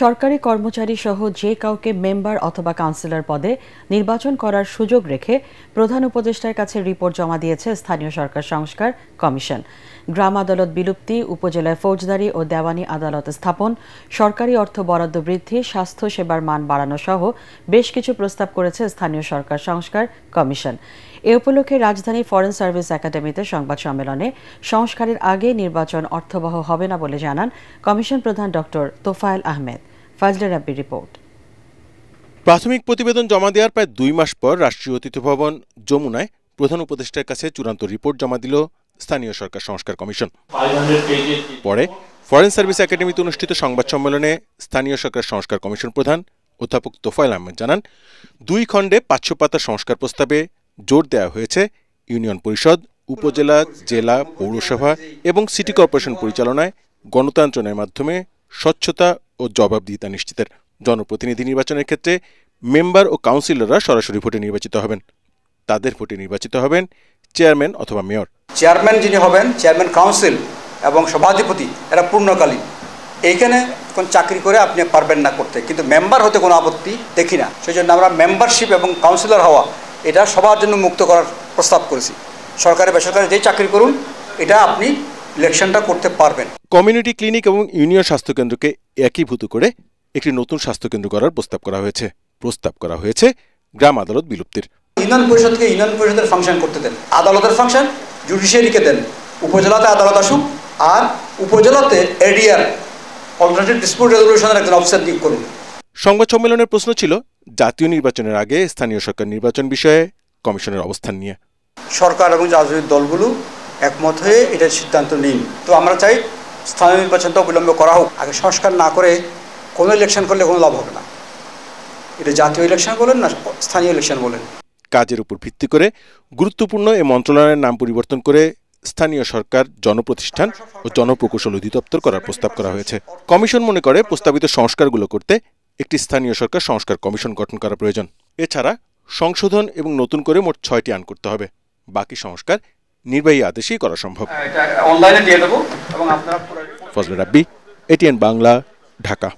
সরকারি কর্মচারী সহ যে কাউকে মেম্বার অথবা কাউন্সিলর পদে নির্বাচন করার সুযোগ রেখে প্রধান উপদেষ্টার কাছে রিপোর্ট জমা দিয়েছে স্থানীয় সরকার সংস্কার কমিশন। গ্রাম আদালত বিলুপ্তি, উপজেলায় ফৌজদারি ও দেওয়ানি আদালত স্থাপন, সরকারি অর্থ বরাদ্দ বৃদ্ধি, স্বাস্থ্য সেবার মান বাড়ানো সহ বেশ কিছু প্রস্তাব করেছে স্থানীয় সরকার সংস্কার কমিশন। এ উপলক্ষে রাজধানী ফরেন সার্ভিস একাডেমিতে সংবাদ সম্মেলনে সংস্কারের আগে নির্বাচন অর্থবহ হবে না বলে জানান কমিশন প্রধান ডক্টর তোফায়েল আহমেদ। ফাজলে রাব্বির রিপোর্ট। প্রাথমিক প্রতিবেদন জমা দেওয়ার প্রায় 2 মাস পর রাষ্ট্রীয় অতিথি ভবন যমুনায় প্রধান উপদেষ্টার কাছে চূড়ান্ত রিপোর্ট জমা দিল স্থানীয় সরকার সংস্কার কমিশন। পরে ফরেন সার্ভিস একাডেমিতে অনুষ্ঠিত সংবাদ সম্মেলনে স্থানীয় সরকার সংস্কার কমিশন প্রধান অধ্যাপক তোফায়েল আহমেদ জানান, 2 খণ্ডে 500 পাতার সংস্কার প্রস্তাবে জোর দেওয়া হয়েছে ইউনিয়ন পরিষদ, উপজেলা, জেলা, পৌরসভা এবং সিটি কর্পোরেশন পরিচালনায় গণতান্ত্রণের মাধ্যমে স্বচ্ছতা ও জবাবদিহিতা নিশ্চিতের। জনপ্রতিনিধি নির্বাচনের ক্ষেত্রে মেম্বার ও কাউন্সিলররা সরাসরি ভোটে নির্বাচিত হবেন। তাদের ভোটে নির্বাচিত হবেন চেয়ারম্যান অথবা মেয়র। চেয়ারম্যান যিনি হবেন, চেয়ারম্যান কাউন্সিল এবং সভাধিপতি এরা পূর্ণকালীন। এইখানে কোন চাকরি করে আপনি পারবেন না করতে, কিন্তু মেম্বার হতে কোনো আপত্তি দেখি না। সেই জন্য আমরা মেম্বারশিপ এবং কাউন্সিলর হওয়া এটা সবার জন্য মুক্ত করার প্রস্তাব করেছি। সরকারি বেসরকারি যেই চাকরি করুন, এটা আপনি ইলেকশনটা করতে পারবেন। কমিউনিটি ক্লিনিক এবং ইউনিয়ন স্বাস্থ্যকেন্দ্রকে একীভূত করে একটি নতুন স্বাস্থ্যকেন্দ্র করার প্রস্তাব করা হয়েছে গ্রাম আদালত বিলুপ্তির। ইউনিয়ন পরিষদকে ইউনিয়ন পরিষদের ফাংশন করতে দেন, আদালতের ফাংশন জুডিশিয়ারিকে দেন। উপজেলাতে আদালত আসুক, আর উপজেলাতে এডিআর অল্টারনেটিভ ডিসপিউট রেজলিউশনের একজন অফিসার নিয়োগ করুন। সংবাদ সম্মেলনের প্রশ্ন ছিল জাতীয় নির্বাচনের আগে স্থানীয় সরকার নির্বাচন বিষয়ে কমিশনের অবস্থান নিয়ে। সরকার এবং রাজনৈতিক দলগুলো একমত হয়ে এটার সিদ্ধান্ত নিন। তো আমরা চাই স্থানীয় নির্বাচনটা অবিলম্বে করা হোক। আগে সংস্কার না করে কোনো ইলেকশন করলে কোনো লাভ হবে না। এটা জাতীয় ইলেকশন বলেন না স্থানীয় ইলেকশন বলেন। কাজের উপর ভিত্তি করে গুরুত্বপূর্ণ এই মন্ত্রণালয়ের নাম পরিবর্তন করে স্থানীয় সরকার জনপ্রতিষ্ঠান ও জনপ্রকৌশল অধিদপ্তর করার প্রস্তাব করা হয়েছে। কমিশন মনে করে প্রস্তাবিত সংস্কারগুলো করতে একটি স্থানীয় সরকার সংস্কার কমিশন গঠন করা প্রয়োজন। এছাড়া সংশোধন এবং নতুন করে মোট 6টি আইন করতে হবে। বাকি সংস্কার নির্বাহী আদেশেই করা সম্ভব। অনলাইনে দিয়ে দেব এবং আপনারা। ফজলে রাব্বি, এটিএন বাংলা, ঢাকা।